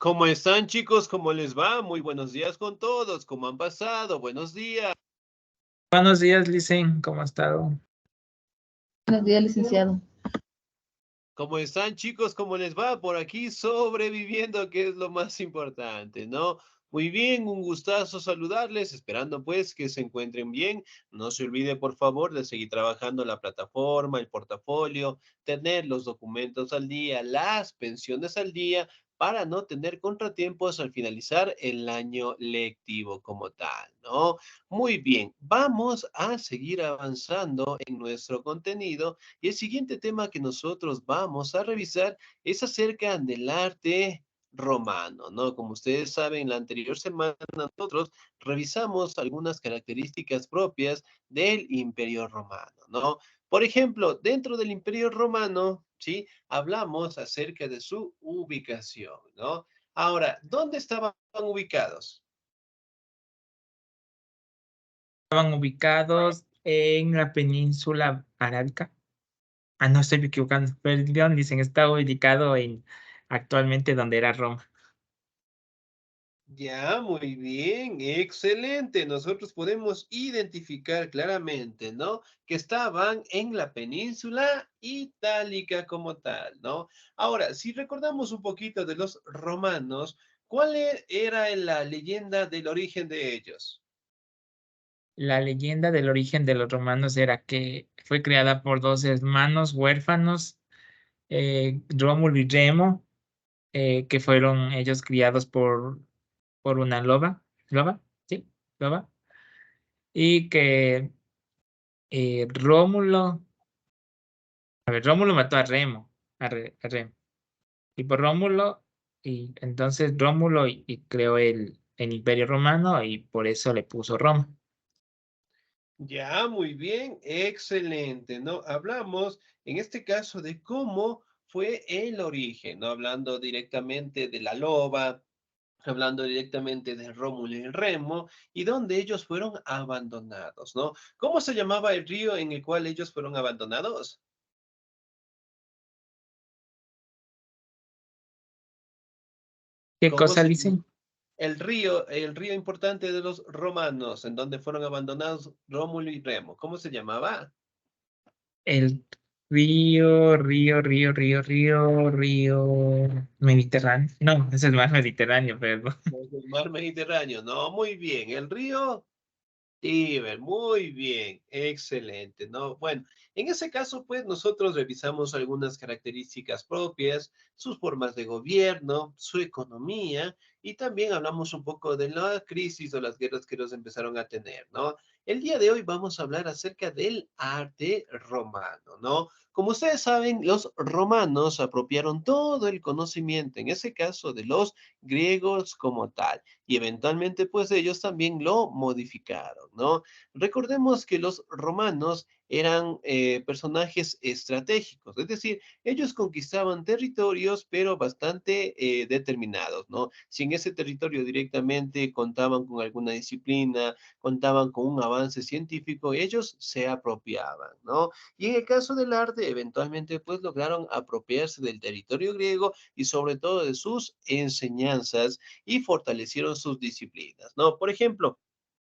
¿Cómo están, chicos? ¿Cómo les va? Muy buenos días con todos. ¿Cómo han pasado? Buenos días. Buenos días, Licen, ¿cómo ha estado? Buenos días, licenciado. ¿Cómo están, chicos? ¿Cómo les va? Por aquí sobreviviendo, que es lo más importante, ¿no? Muy bien, un gustazo saludarles, esperando pues que se encuentren bien. No se olvide, por favor, de seguir trabajando la plataforma, el portafolio, tener los documentos al día, las pensiones al día, para no tener contratiempos al finalizar el año lectivo como tal, ¿no? Muy bien, vamos a seguir avanzando en nuestro contenido y el siguiente tema que nosotros vamos a revisar es acerca del arte romano, ¿no? Como ustedes saben, la anterior semana nosotros revisamos algunas características propias del Imperio Romano, ¿no? Por ejemplo, dentro del Imperio Romano, ¿sí? Hablamos acerca de su ubicación, ¿no? Ahora, ¿dónde estaban ubicados? Estaban ubicados en la península arábica. Ah, no, estoy equivocando. Perdón, dicen, está ubicado en actualmente donde era Roma. Ya, muy bien, excelente. Nosotros podemos identificar claramente, ¿no? Que estaban en la península itálica como tal, ¿no? Ahora, si recordamos un poquito de los romanos, ¿cuál era la leyenda del origen de ellos? La leyenda del origen de los romanos era que fue creada por dos hermanos huérfanos, Rómulo y Remo, que fueron ellos criados por una loba, sí, loba, y que Rómulo, a ver, Rómulo mató a Remo, a Remo. Y por Rómulo, y entonces Rómulo y creó el Imperio Romano y por eso le puso Roma. Ya, muy bien, excelente, ¿no? Hablamos en este caso de cómo fue el origen, ¿no? Hablando directamente de la loba, hablando directamente de Rómulo y Remo, y donde ellos fueron abandonados, ¿no? ¿Cómo se llamaba el río en el cual ellos fueron abandonados? ¿Qué ¿Cómo cosa se dicen? el río importante de los romanos, en donde fueron abandonados Rómulo y Remo? ¿Cómo se llamaba? El río Mediterráneo. No, ese es el mar Mediterráneo, perdón. El mar Mediterráneo, no, muy bien. El río Tíber, muy bien, excelente, ¿no? Bueno, en ese caso, pues nosotros revisamos algunas características propias, sus formas de gobierno, su economía, y también hablamos un poco de la crisis o las guerras que nos empezaron a tener, ¿no? El día de hoy vamos a hablar acerca del arte romano, ¿no? Como ustedes saben, los romanos apropiaron todo el conocimiento, en ese caso de los griegos como tal y eventualmente pues ellos también lo modificaron, ¿no? Recordemos que los romanos eran personajes estratégicos, es decir, ellos conquistaban territorios pero bastante determinados, ¿no? Si en ese territorio directamente contaban con alguna disciplina, contaban con un avance científico, ellos se apropiaban, ¿no? Y en el caso del arte, eventualmente pues lograron apropiarse del territorio griego y sobre todo de sus enseñanzas y fortalecieron sus disciplinas, ¿no? Por ejemplo,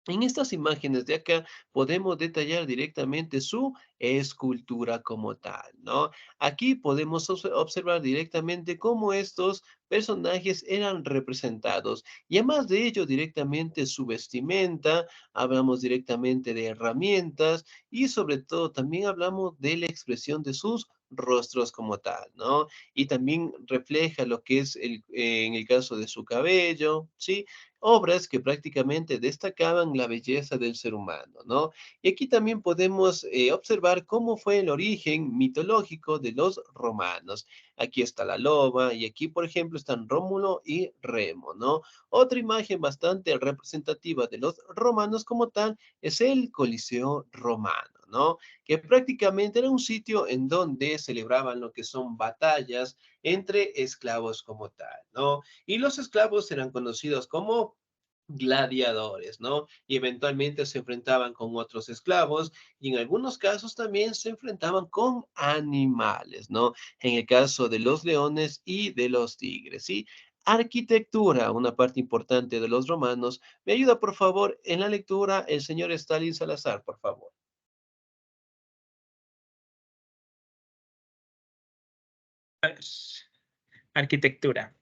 en estas imágenes de acá podemos detallar directamente su escultura como tal, ¿no? Aquí podemos observar directamente cómo estos personajes eran representados y además de ello directamente su vestimenta, hablamos directamente de herramientas y sobre todo también hablamos de la expresión de sus rostros como tal, ¿no? Y también refleja lo que es en el caso de su cabello, ¿sí? Obras que prácticamente destacaban la belleza del ser humano, ¿no? Y aquí también podemos observar cómo fue el origen mitológico de los romanos. Aquí está la loba y aquí, por ejemplo, están Rómulo y Remo, ¿no? Otra imagen bastante representativa de los romanos como tal es el Coliseo romano, ¿no? Que prácticamente era un sitio en donde celebraban lo que son batallas entre esclavos como tal, ¿no? Y los esclavos eran conocidos como gladiadores, ¿no? Y eventualmente se enfrentaban con otros esclavos y en algunos casos también se enfrentaban con animales, ¿no? En el caso de los leones y de los tigres, ¿sí? arquitectura, una parte importante de los romanos. Me ayuda, por favor, en la lectura el señor Stalin Salazar, por favor. Arquitectura.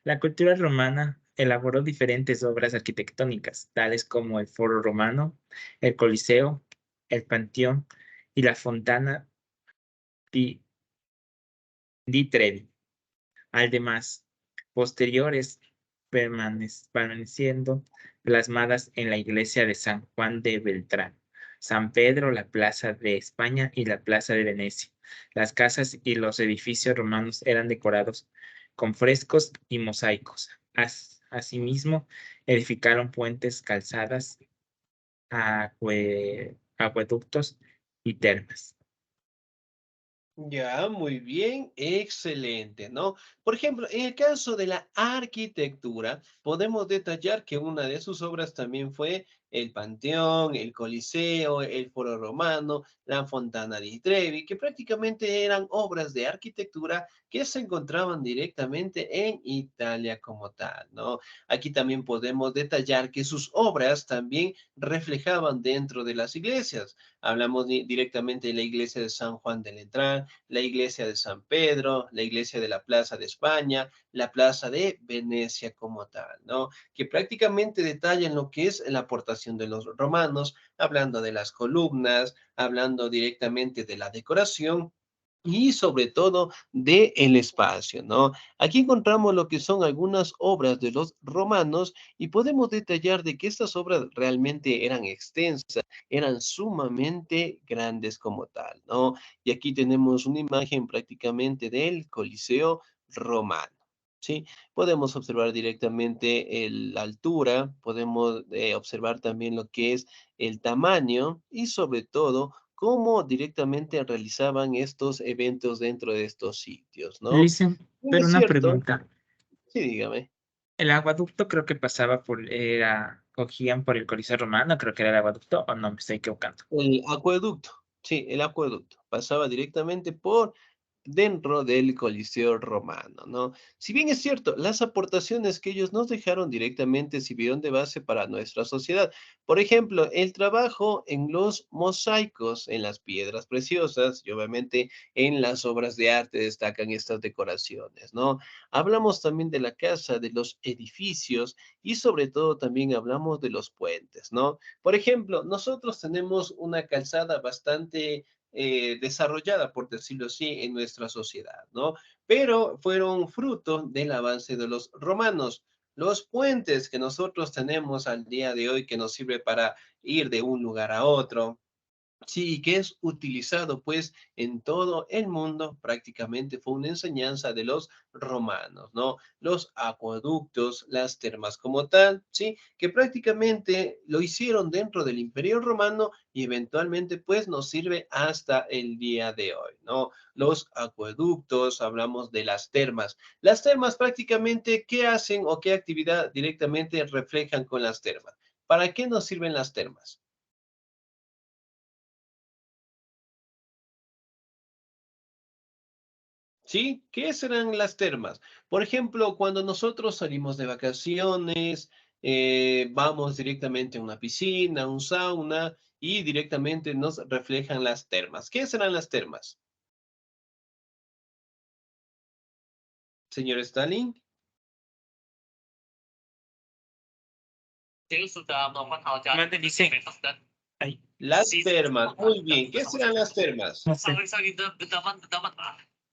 La cultura romana elaboró diferentes obras arquitectónicas, tales como el Foro Romano, el Coliseo, el Panteón y la Fontana di, di Trevi. Además, posteriores permaneciendo plasmadas en la iglesia de San Juan de Beltrán, San Pedro, la Plaza de España y la Plaza de Venecia. Las casas y los edificios romanos eran decorados con frescos y mosaicos. Asimismo, edificaron puentes, calzadas, acueductos y termas. Ya, muy bien, excelente, ¿no? Por ejemplo, en el caso de la arquitectura, podemos detallar que una de sus obras también fue el Panteón, el Coliseo, el Foro Romano, la Fontana di Trevi, que prácticamente eran obras de arquitectura que se encontraban directamente en Italia como tal, ¿no? Aquí también podemos detallar que sus obras también reflejaban dentro de las iglesias. Hablamos directamente de la iglesia de San Juan de Letrán, la iglesia de San Pedro, la iglesia de la Plaza de España, la Plaza de Venecia como tal, ¿no? Que prácticamente detallan lo que es la aportación de los romanos, hablando de las columnas, hablando directamente de la decoración y sobre todo de el espacio, ¿no? Aquí encontramos lo que son algunas obras de los romanos y podemos detallar de que estas obras realmente eran extensas, eran sumamente grandes como tal, ¿no? Y aquí tenemos una imagen prácticamente del Coliseo romano. ¿Sí? Podemos observar directamente la altura, podemos observar también lo que es el tamaño y sobre todo cómo directamente realizaban estos eventos dentro de estos sitios, ¿no? Dicen, Bien, pero es una cierto, pregunta. sí, dígame. El acueducto creo que pasaba cogían por el Coliseo Romano, creo que era el acueducto, o no, me estoy equivocando. El acueducto, sí, el acueducto pasaba directamente por dentro del Coliseo romano, ¿no? Si bien es cierto, las aportaciones que ellos nos dejaron directamente sirvieron de base para nuestra sociedad. Por ejemplo, el trabajo en los mosaicos, en las piedras preciosas y obviamente en las obras de arte destacan estas decoraciones, ¿no? Hablamos también de la casa, de los edificios y sobre todo también hablamos de los puentes, ¿no? Por ejemplo, nosotros tenemos una calzada bastante desarrollada, por decirlo así, en nuestra sociedad, ¿no? Pero fueron fruto del avance de los romanos. Los puentes que nosotros tenemos al día de hoy, que nos sirve para ir de un lugar a otro, sí, que es utilizado pues en todo el mundo, prácticamente fue una enseñanza de los romanos, ¿no? Los acueductos, las termas como tal, sí, que prácticamente lo hicieron dentro del Imperio Romano y eventualmente pues nos sirve hasta el día de hoy, ¿no? Los acueductos, hablamos de las termas. Las termas prácticamente, ¿qué hacen o qué actividad directamente reflejan con las termas? ¿Para qué nos sirven las termas? ¿Sí? ¿Qué serán las termas? Por ejemplo, cuando nosotros salimos de vacaciones, vamos directamente a una piscina, un sauna y directamente nos reflejan las termas. ¿Qué serán las termas? Señor Stalin, Mande, dicen, ay, las termas. Muy bien. ¿Qué serán las termas? no sé,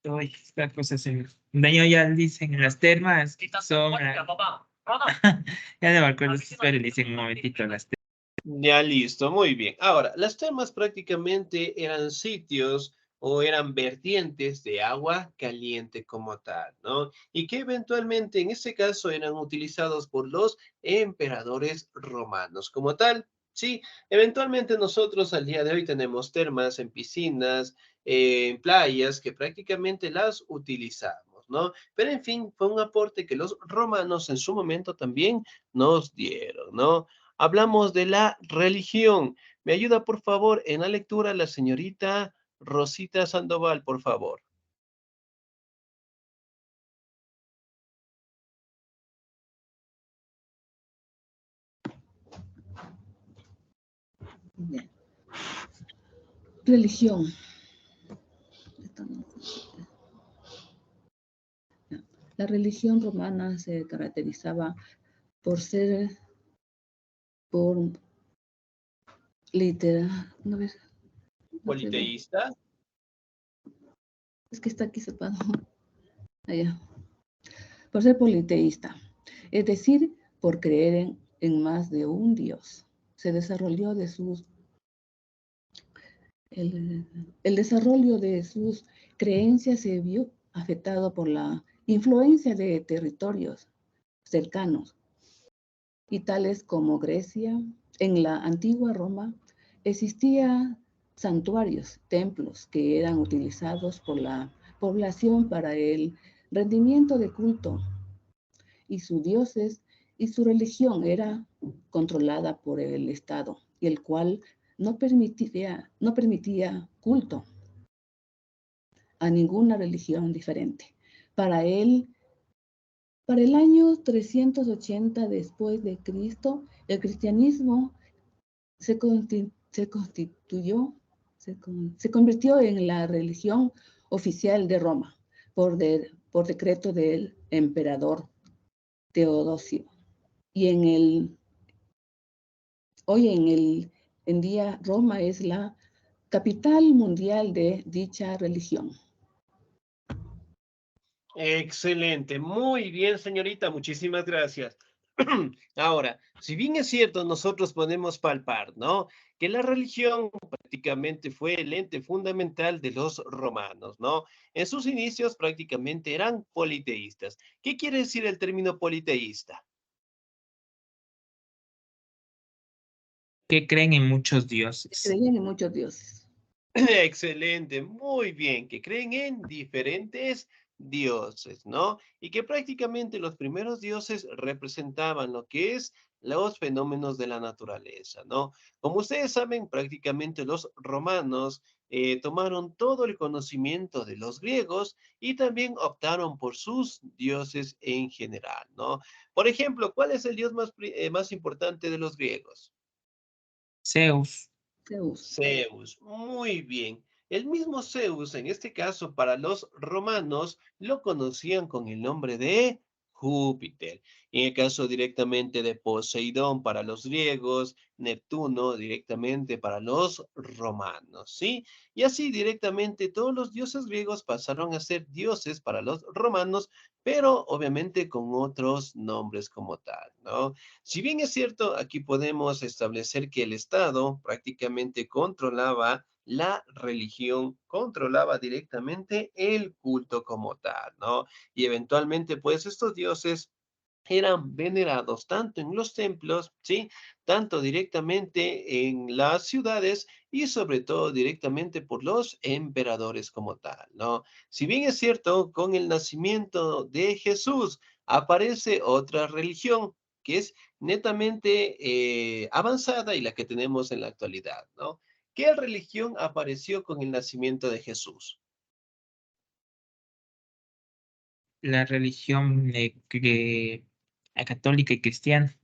uy, esta cosa se daño ya dicen, las termas son, ya no me acuerdo, pero dicen un momentito las termas. Ya listo, muy bien. Ahora, las termas prácticamente eran sitios o eran vertientes de agua caliente como tal, ¿no? Y que eventualmente en este caso eran utilizados por los emperadores romanos como tal. Sí, eventualmente nosotros al día de hoy tenemos termas en piscinas, en playas que prácticamente las utilizamos, ¿no? Pero en fin, fue un aporte que los romanos en su momento también nos dieron, ¿no? Hablamos de la religión. ¿Me ayuda, por favor, en la lectura la señorita Rosita Sandoval, por favor? Bien. Religión. La religión romana se caracterizaba por ser, por no ves, Politeísta. es que está aquí separado. Allá. Por ser politeísta, es decir, por creer en más de un Dios. Se desarrolló de sus el desarrollo de sus creencias se vio afectado por la influencia de territorios cercanos y tales como Grecia. En la antigua Roma existían santuarios, templos que eran utilizados por la población para el rendimiento de culto y sus dioses y su religión era controlada por el Estado y el cual no permitía culto a ninguna religión diferente. Para él, para el año 380 después de Cristo, el cristianismo se convirtió en la religión oficial de Roma por decreto del emperador Teodosio. Y hoy en día Roma es la capital mundial de dicha religión. Excelente, muy bien, señorita, muchísimas gracias. Ahora, si bien es cierto, nosotros podemos palpar, ¿no? Que la religión prácticamente fue el ente fundamental de los romanos, ¿no? En sus inicios prácticamente eran politeístas. ¿Qué quiere decir el término politeísta? Que creen en muchos dioses. Creían en muchos dioses. Excelente, muy bien, que creen en diferentes dioses, ¿no? Y que prácticamente los primeros dioses representaban lo que es los fenómenos de la naturaleza, ¿no? Como ustedes saben, prácticamente los romanos tomaron todo el conocimiento de los griegos y también optaron por sus dioses en general, ¿no? Por ejemplo, ¿cuál es el dios más importante de los griegos? Zeus. Zeus. Zeus, muy bien. El mismo Zeus, en este caso para los romanos, lo conocían con el nombre de Júpiter. En el caso directamente de Poseidón para los griegos, Neptuno directamente para los romanos, ¿sí? Y así directamente todos los dioses griegos pasaron a ser dioses para los romanos, pero obviamente con otros nombres como tal, ¿no? Si bien es cierto, aquí podemos establecer que el Estado prácticamente controlaba la religión, controlaba directamente el culto como tal, ¿no? Y eventualmente, pues estos dioses eran venerados tanto en los templos, ¿sí? Tanto directamente en las ciudades y sobre todo directamente por los emperadores como tal, ¿no? Si bien es cierto, con el nacimiento de Jesús aparece otra religión que es netamente avanzada y la que tenemos en la actualidad, ¿no? ¿Qué religión apareció con el nacimiento de Jesús? La religión católica y cristiana.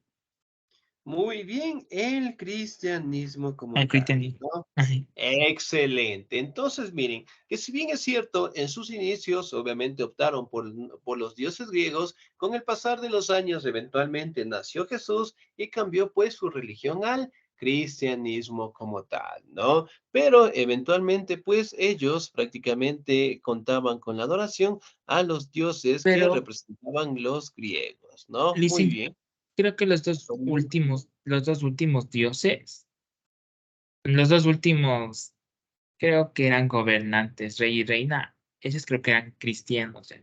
Muy bien, el cristianismo como El tal, cristianismo. ¿no? Ajá. Excelente. Entonces, miren, que si bien es cierto, en sus inicios obviamente optaron por los dioses griegos, con el pasar de los años eventualmente nació Jesús y cambió pues su religión al cristianismo como tal, ¿no? Pero eventualmente pues ellos prácticamente contaban con la adoración a los dioses que Pero, representaban los griegos, ¿no? Muy Lizzie, bien. creo que los dos últimos dioses, los dos últimos, creo que eran gobernantes, rey y reina. Esos creo que eran cristianos.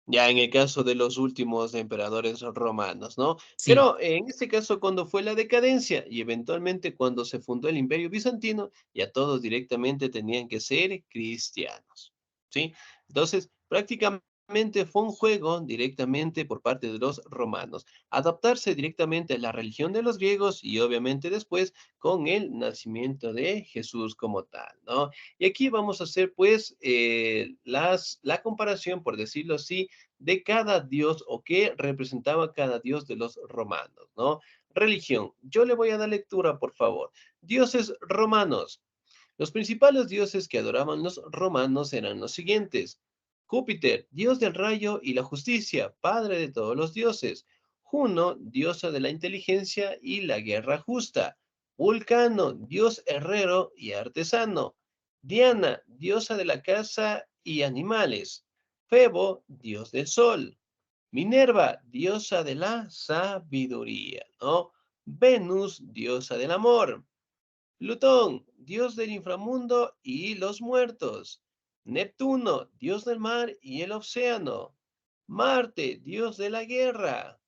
Ya en el caso de los últimos emperadores romanos, ¿no? Sí, Pero en este caso, cuando fue la decadencia y eventualmente cuando se fundó el Imperio Bizantino, ya todos directamente tenían que ser cristianos, ¿sí? Entonces, prácticamente fue un juego directamente por parte de los romanos, adaptarse directamente a la religión de los griegos y obviamente después con el nacimiento de Jesús como tal, ¿no? Y aquí vamos a hacer pues la comparación, por decirlo así, de cada dios o qué representaba cada dios de los romanos, ¿no? Religión. Yo le voy a dar lectura, por favor. Dioses romanos. Los principales dioses que adoraban los romanos eran los siguientes. Júpiter, dios del rayo y la justicia, padre de todos los dioses. Juno, diosa de la inteligencia y la guerra justa. Vulcano, dios herrero y artesano. Diana, diosa de la caza y animales. Febo, dios del sol. Minerva, diosa de la sabiduría, ¿no? Venus, diosa del amor. Plutón, dios del inframundo y los muertos. Neptuno, dios del mar y el océano. Marte, dios de la guerra.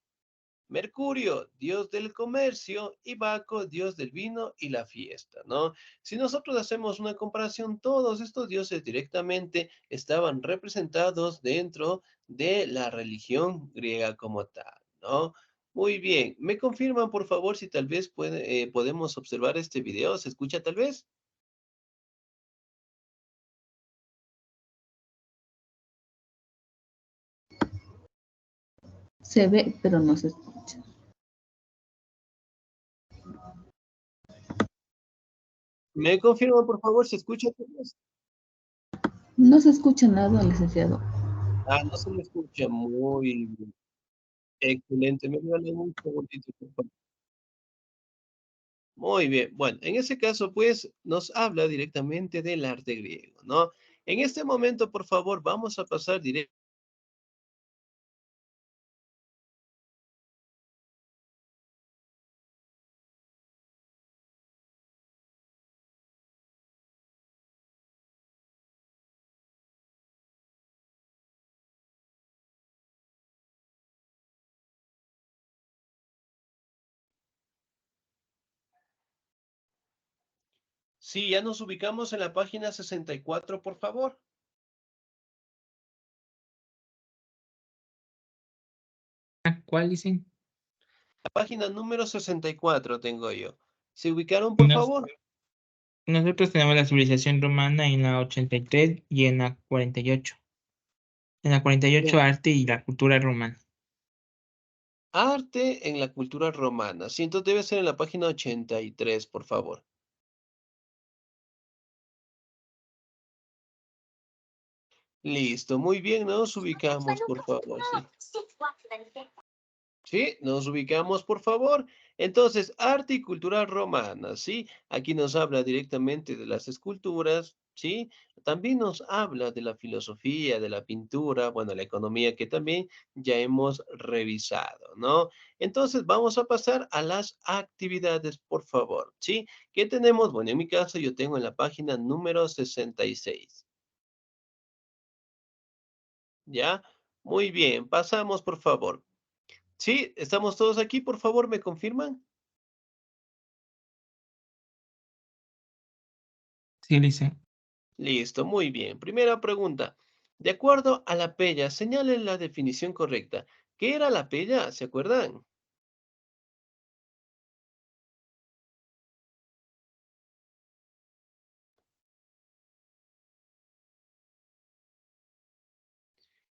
Mercurio, dios del comercio, y Baco, dios del vino y la fiesta, ¿no? Si nosotros hacemos una comparación, todos estos dioses directamente estaban representados dentro de la religión griega como tal, ¿no? Muy bien, ¿me confirman por favor si tal vez podemos observar este video? ¿Se escucha tal vez? Se ve, pero no se escucha. ¿Me confirman por favor si escucha tal vez? No se escucha nada, licenciado. Ah, no se me escucha. Muy bien. Excelente. Me regalan un segundito, por favor. Muy bien. Bueno, en ese caso, pues, nos habla directamente del arte griego, ¿no? En este momento, por favor, vamos a pasar directo. Sí, ya nos ubicamos en la página 64, por favor. ¿Cuál dicen? La página número 64 tengo yo. ¿Se ubicaron, por favor? Nosotros tenemos la civilización romana en la 83 y en la 48. En la 48 Bien. arte y la cultura romana. Arte en la cultura romana. Sí, entonces debe ser en la página 83, por favor. Listo, muy bien, nos ubicamos, por favor, sí. Sí, nos ubicamos, por favor. Entonces, arte y cultura romana, ¿sí? Aquí nos habla directamente de las esculturas, ¿sí? También nos habla de la filosofía, de la pintura, bueno, la economía que también ya hemos revisado, ¿no? Entonces, vamos a pasar a las actividades, por favor, ¿sí? ¿Qué tenemos? Bueno, en mi caso, yo tengo en la página número 66. ¿Ya? Muy bien, pasamos, por favor. Sí, estamos todos aquí, por favor, ¿me confirman? Sí, dice. Listo, muy bien. Primera pregunta. De acuerdo a la pella, señalen la definición correcta. ¿Qué era la pella? ¿Se acuerdan?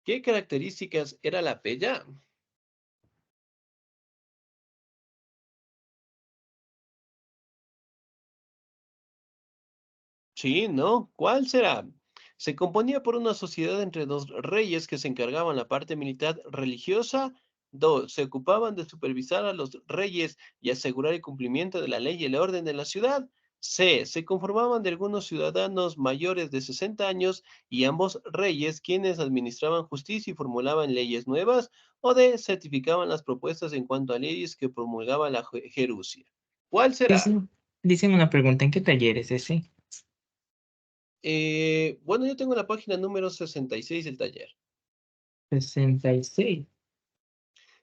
¿Qué características era la pella? Sí, ¿no? ¿Cuál será? Se componía por una sociedad entre dos reyes que se encargaban la parte militar religiosa. Dos, se ocupaban de supervisar a los reyes y asegurar el cumplimiento de la ley y el orden de la ciudad. C, se conformaban de algunos ciudadanos mayores de 60 años y ambos reyes quienes administraban justicia y formulaban leyes nuevas. O D, certificaban las propuestas en cuanto a leyes que promulgaba la Jerusia. ¿Cuál será? Dicen una pregunta, ¿en qué taller es ese? Bueno, yo tengo la página número 66 del taller. 66.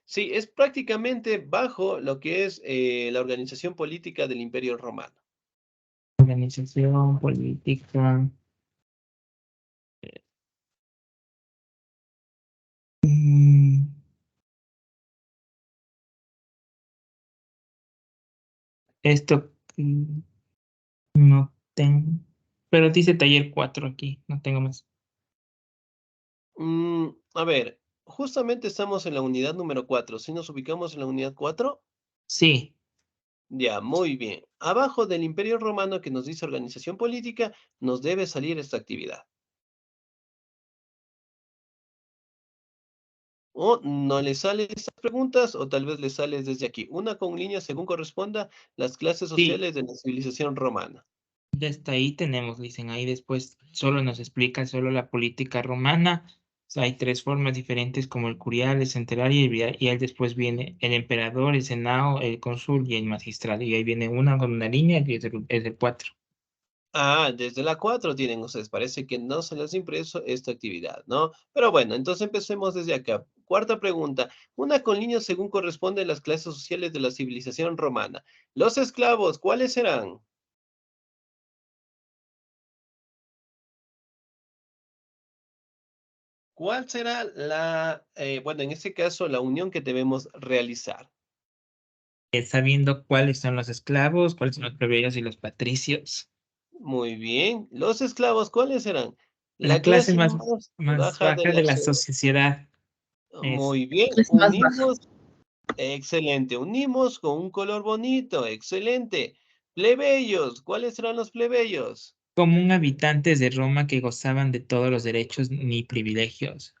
Sí, es prácticamente bajo lo que es la organización política del Imperio Romano. Organización política. Mm, esto no tengo. Pero dice taller 4 aquí, no tengo más. A ver, justamente estamos en la unidad número 4. ¿Sí nos ubicamos en la unidad 4? Sí, Ya, muy bien. Abajo del Imperio Romano que nos dice organización política, nos debe salir esta actividad. O no le salen estas preguntas, o tal vez le sales desde aquí. Una con línea según corresponda las clases Sí, sociales de la civilización romana. hasta ahí tenemos, dicen ahí después solo nos explica solo la política romana. O sea, hay tres formas diferentes como el curial, el centenario y ahí después viene el emperador, el senado, el cónsul y el magistrado. Y ahí viene una con una línea que es el 4. Ah, desde la 4 tienen ustedes. Parece que no se les ha impreso esta actividad, ¿no? Pero bueno, entonces empecemos desde acá. Cuarta pregunta. Una con líneas según corresponde a las clases sociales de la civilización romana. Los esclavos, ¿cuáles serán? ¿Cuál será bueno, en este caso, la unión que debemos realizar? Sabiendo cuáles son los esclavos, cuáles son los plebeyos y los patricios. Muy bien. Los esclavos, ¿cuáles serán? La La clase clase más, más más baja de baja la de la sociedad. sociedad es Muy bien. Es más baja. Unimos. Excelente. Unimos con un color bonito. Excelente. Plebeyos. ¿Cuáles serán los plebeyos? común habitantes de Roma que gozaban de todos los derechos ni privilegios.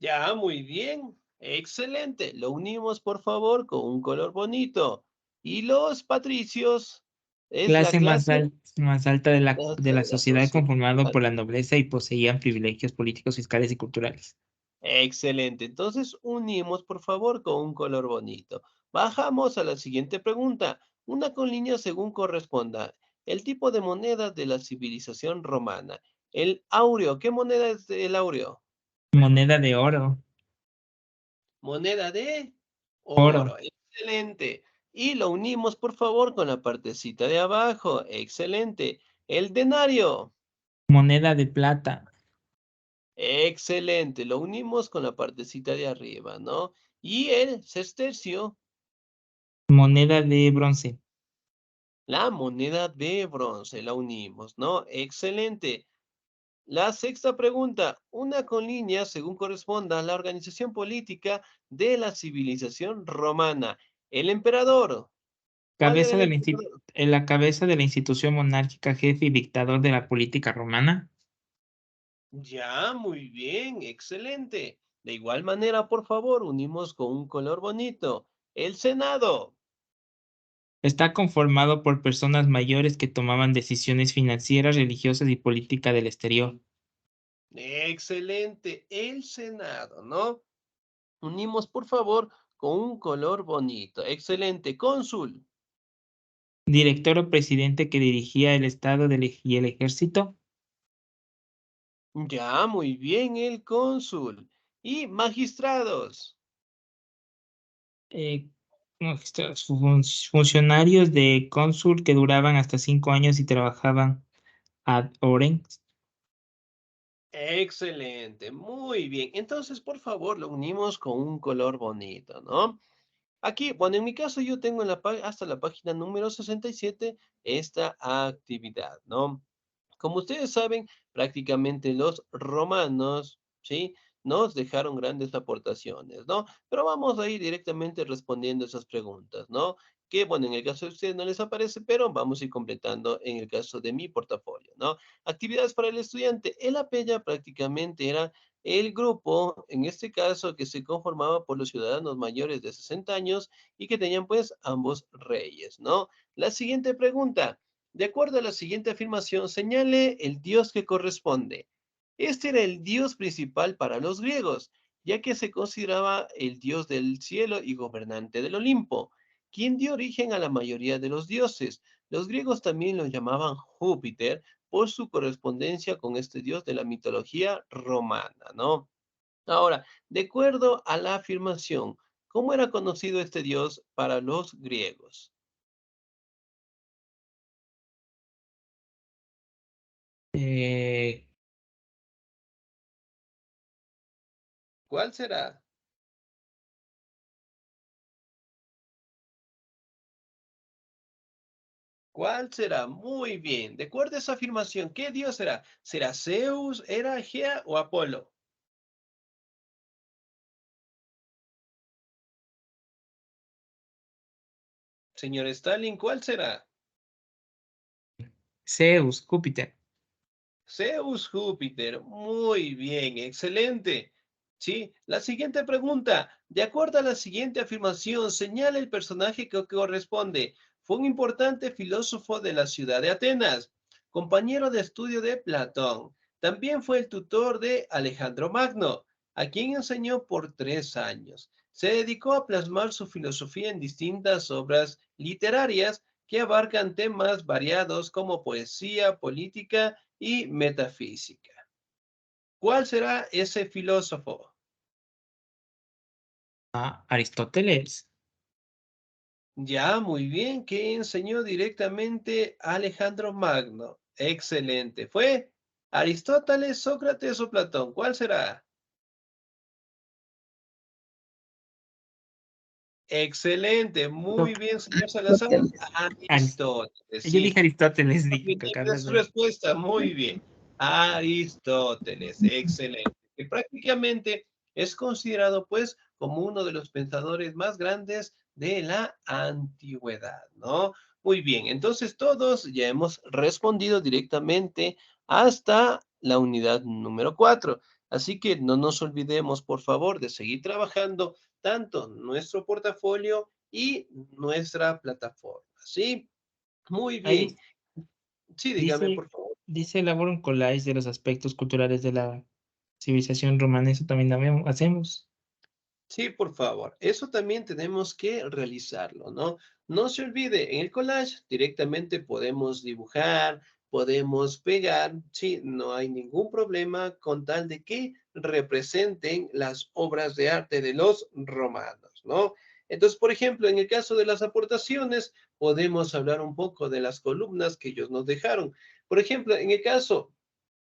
Ya, muy bien. Excelente. Lo unimos, por favor, con un color bonito. Y los patricios es la Clase más, clase más alta de alta la de la sociedad sociedad. conformado por la nobleza y poseían privilegios políticos, fiscales y culturales. Excelente. Entonces unimos, por favor, con un color bonito. Bajamos a la siguiente pregunta. Una con línea según corresponda. El tipo de moneda de la civilización romana. El áureo. ¿Qué moneda es el áureo? Moneda de oro, Moneda de oro. oro. Excelente. Y lo unimos, por favor, con la partecita de abajo. Excelente. El denario. Moneda de plata, Excelente. Lo unimos con la partecita de arriba, ¿no? Y el sestercio. moneda de bronce, La moneda de bronce la unimos, ¿no? Excelente. La sexta pregunta, una con líneas según corresponda a la organización política de la civilización romana. El emperador. ¿Cuál era cabeza el de emperador? la cabeza de la institución monárquica, jefe y dictador de la política romana. Ya, muy bien, excelente. De igual manera, por favor, unimos con un color bonito. El Senado. Está conformado por personas mayores que tomaban decisiones financieras, religiosas y política del exterior. Excelente. El Senado, ¿no? Unimos, por favor, con un color bonito. Excelente. Cónsul. Director o presidente que dirigía el Estado y el ejército. Ya, muy bien, el cónsul. Y magistrados. eh, no, funcionarios de cónsul que duraban hasta 5 años y trabajaban ad horen. Excelente, muy bien. Entonces, por favor, lo unimos con un color bonito, ¿no? Aquí, bueno, en mi caso yo tengo en hasta la página número 67 esta actividad, ¿no? Como ustedes saben, prácticamente los romanos, ¿sí? Nos dejaron grandes aportaciones, ¿no? Pero vamos a ir directamente respondiendo esas preguntas, ¿no? Que, bueno, en el caso de ustedes no les aparece, pero vamos a ir completando en el caso de mi portafolio, ¿no? Actividades para el estudiante. El APEYA prácticamente era el grupo, en este caso, que se conformaba por los ciudadanos mayores de 60 años y que tenían, pues, ambos reyes, ¿no? La siguiente pregunta. De acuerdo a la siguiente afirmación, señale el dios que corresponde. Este era el dios principal para los griegos, ya que se consideraba el dios del cielo y gobernante del Olimpo, quien dio origen a la mayoría de los dioses. Los griegos también lo llamaban Júpiter por su correspondencia con este dios de la mitología romana, ¿no? Ahora, de acuerdo a la afirmación, ¿cómo era conocido este dios para los griegos? Eh, ¿Cuál será? ¿Cuál será? Muy bien. De acuerdo a esa afirmación, ¿qué dios será? ¿Será Zeus, Hera, Gea o Apolo? Señor Stalin, ¿cuál será? Zeus, Júpiter. Zeus, Júpiter. Muy bien, excelente. Sí, la siguiente pregunta. De acuerdo a la siguiente afirmación, señala el personaje que corresponde. Fue un importante filósofo de la ciudad de Atenas, compañero de estudio de Platón. También fue el tutor de Alejandro Magno, a quien enseñó por 3 años. Se dedicó a plasmar su filosofía en distintas obras literarias que abarcan temas variados como poesía, política y metafísica. ¿Cuál será ese filósofo? Aristóteles. Ya, muy bien, que enseñó directamente a Alejandro Magno. Excelente. ¿Fue Aristóteles, Sócrates o Platón? ¿Cuál será? Excelente, muy bien, señor Salazar. Aris- Aristóteles, Yo sí. dije Aristóteles, Muy dije bien, que esa es acabas su de... respuesta, muy bien. Aristóteles, excelente. Que prácticamente es considerado pues como uno de los pensadores más grandes de la antigüedad, ¿no? Muy bien, entonces todos ya hemos respondido directamente hasta la unidad número 4. Así que no nos olvidemos, por favor, de seguir trabajando tanto nuestro portafolio y nuestra plataforma, ¿sí? Muy bien. Ahí Sí, dígame, dice, por favor. dice elabora un collage de los aspectos culturales de la civilización romana. Eso también hacemos. Sí, por favor. Eso también tenemos que realizarlo, ¿no? No se olvide, en el collage directamente podemos dibujar, podemos pegar, sí, no hay ningún problema con tal de que representen las obras de arte de los romanos, ¿no? Entonces, por ejemplo, en el caso de las aportaciones, podemos hablar un poco de las columnas que ellos nos dejaron. Por ejemplo, en el caso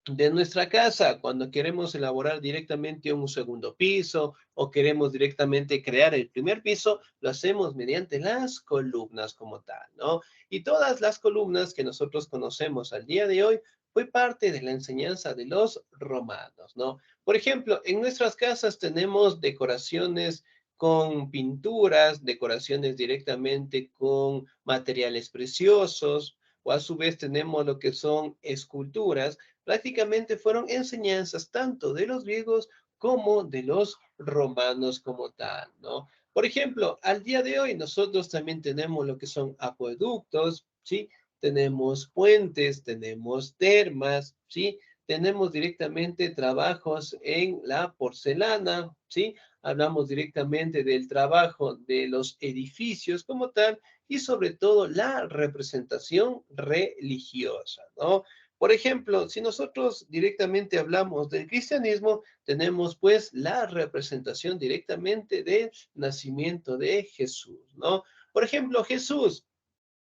de nuestra casa, cuando queremos elaborar directamente un segundo piso o queremos directamente crear el primer piso, lo hacemos mediante las columnas como tal, ¿no? Y todas las columnas que nosotros conocemos al día de hoy fue parte de la enseñanza de los romanos, ¿no? Por ejemplo, en nuestras casas tenemos decoraciones con pinturas, decoraciones directamente con materiales preciosos, o a su vez tenemos lo que son esculturas. Prácticamente fueron enseñanzas tanto de los griegos como de los romanos como tal, ¿no? Por ejemplo, al día de hoy nosotros también tenemos lo que son acueductos, ¿sí? Tenemos puentes, tenemos termas, ¿sí? Tenemos directamente trabajos en la porcelana, ¿sí? Hablamos directamente del trabajo de los edificios como tal y sobre todo la representación religiosa, ¿no? Por ejemplo, si nosotros directamente hablamos del cristianismo, tenemos pues la representación directamente del nacimiento de Jesús, ¿no? Por ejemplo, Jesús,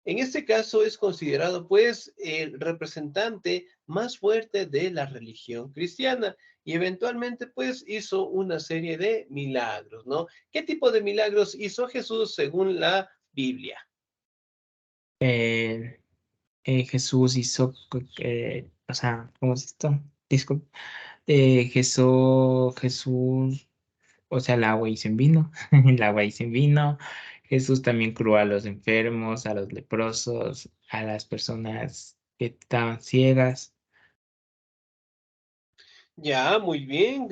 en este caso es considerado pues el representante más fuerte de la religión cristiana y eventualmente pues hizo una serie de milagros, ¿no? ¿Qué tipo de milagros hizo Jesús según la Biblia? Eh, Jesús hizo, o sea, ¿cómo es esto? Disculpe. Jesús, o sea, el agua hizo en vino, el agua hizo en vino. Jesús también curó a los enfermos, a los leprosos, a las personas que estaban ciegas. Ya, muy bien.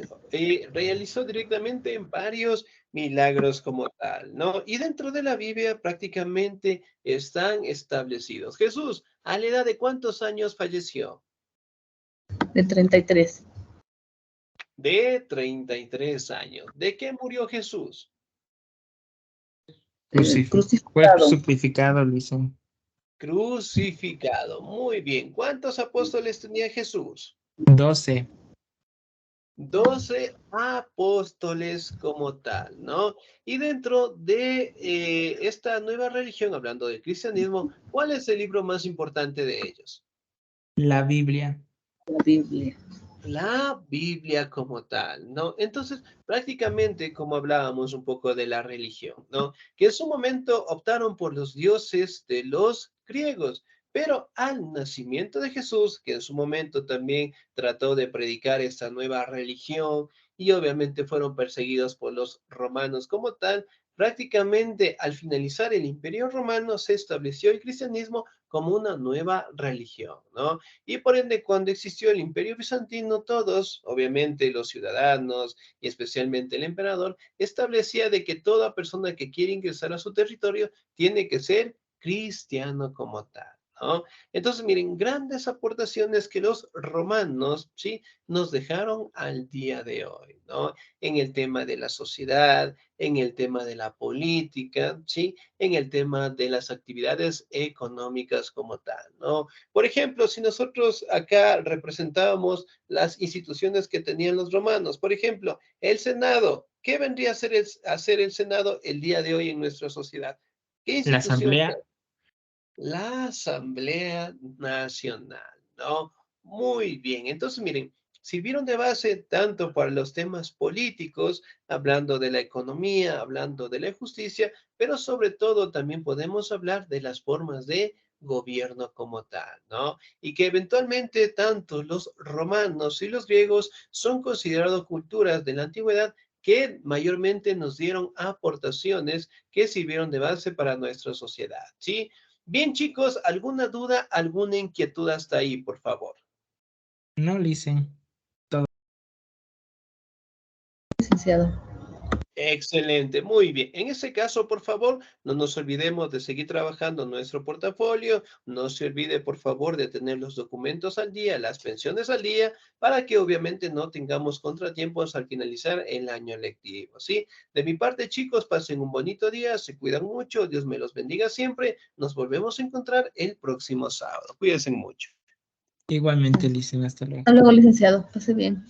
Realizó directamente varios milagros como tal, ¿no? Y dentro de la Biblia prácticamente están establecidos. Jesús, ¿a la edad de cuántos años falleció? De 33. De 33 años. ¿De qué murió Jesús? Fue Crucificado. sacrificado, lo hizo. Crucificado. Muy bien. ¿Cuántos apóstoles tenía Jesús? 12. 12 apóstoles como tal, ¿no? Y dentro de esta nueva religión, hablando del cristianismo, ¿cuál es el libro más importante de ellos? La Biblia. La Biblia. La Biblia como tal, ¿no? Entonces, prácticamente como hablábamos un poco de la religión, ¿no? Que en su momento optaron por los dioses de los griegos, pero al nacimiento de Jesús, que en su momento también trató de predicar esta nueva religión y obviamente fueron perseguidos por los romanos como tal, prácticamente al finalizar el Imperio Romano se estableció el cristianismo como una nueva religión, ¿no? Y por ende, cuando existió el Imperio Bizantino, todos, obviamente los ciudadanos y especialmente el emperador, establecía de que toda persona que quiere ingresar a su territorio tiene que ser cristiano como tal, ¿no? Entonces, miren, grandes aportaciones que los romanos, ¿sí?, nos dejaron al día de hoy, ¿no? En el tema de la sociedad, en el tema de la política, ¿sí? En el tema de las actividades económicas como tal, ¿no? Por ejemplo, si nosotros acá representábamos las instituciones que tenían los romanos, por ejemplo, el Senado, ¿qué vendría a ser el Senado el día de hoy en nuestra sociedad? ¿Qué La institución? asamblea. La Asamblea Nacional, ¿no? Muy bien. Entonces, miren, sirvieron de base tanto para los temas políticos, hablando de la economía, hablando de la justicia, pero sobre todo también podemos hablar de las formas de gobierno como tal, ¿no? Y que eventualmente tanto los romanos y los griegos son considerados culturas de la antigüedad que mayormente nos dieron aportaciones que sirvieron de base para nuestra sociedad, ¿sí? Bien, chicos, ¿alguna duda, alguna inquietud hasta ahí, por favor? No, Lice. Licenciado. Excelente, muy bien. En ese caso, por favor, no nos olvidemos de seguir trabajando en nuestro portafolio. No se olvide, por favor, de tener los documentos al día, las pensiones al día, para que obviamente no tengamos contratiempos al finalizar el año lectivo, ¿sí? De mi parte, chicos, pasen un bonito día, se cuidan mucho, Dios me los bendiga siempre. Nos volvemos a encontrar el próximo sábado. Cuídense mucho. Igualmente, Lice. Hasta luego. Hasta luego, licenciado. Pase bien.